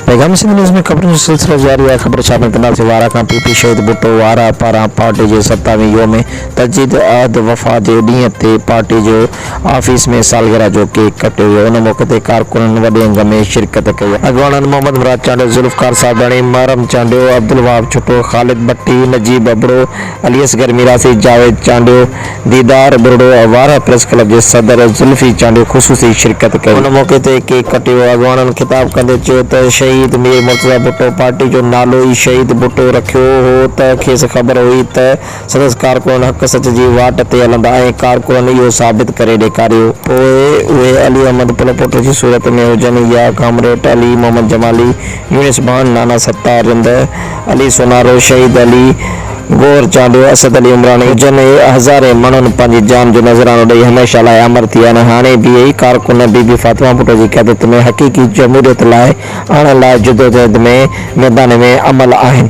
पैगाम सिंध न्यूज़ में खबरों जो सिलसिला जारी है। खबर छापने के नाम से वारा का पीपी शहीद भुट्टो वारा पारां पार्टी जो 27वीं योम तजदीद अहद वफ़ा जे ॾींहं ते पार्टी जो ऑफिस में सालगिरह जो केक कटियो वियो। उन मौक़े ते कारकुननि वॾे अंग में शिरकत कई। अॻवाननि मोहम्मद मुराद चांडियो, ज़ुल्फ़कार साबदाणी, महरम चांडियो, अब्दुल वहाब छुटो, ख़ालिद भट्टी, नजीब अबड़ो, अली असगर मिरासी, जावेद चांडियो, दीदार बुरड़ो, वारा प्रेस क्लब जे सदर ज़ुल्फ़ी चांडियो ख़ुसूसी शिरकत कई। उन मौक़े ते केक कटियो। अॻवाननि ख़िताब कंदे चयो त शहीद मीर मुर्तज़ा भुट्टो पार्टी जो नालो ई शहीद भुट्टो रखियो हो त खेसि ख़बर हुई त संदसि कारकुन हक़ सच जी वाट ते हलंदा ऐं कारकुननि इहो साबित करे ॾेखारियो। पोइ उहे अली अहमद पुल पुट जी सूरत में हुजनि या कामरेड अली मोहम्मद जमाली, यूनिस भान, नाना सत्तार रिंद, अली सोनारो, शहीद अली गौर चांडियो, असद अली उमरानी हुजनि, हज़ारे माण्हुनि पंहिंजी जान जो नज़रानो ॾेई हमेशह लाइ अमर थी विया आहिनि। हाणे बि इहे कारकुन बीबी फातिमा भुट्टो जी क़यादत में हक़ीक़ी जमहूरियत लाइ आणण लाइ जदोजहद में मैदान में अमल आहिनि।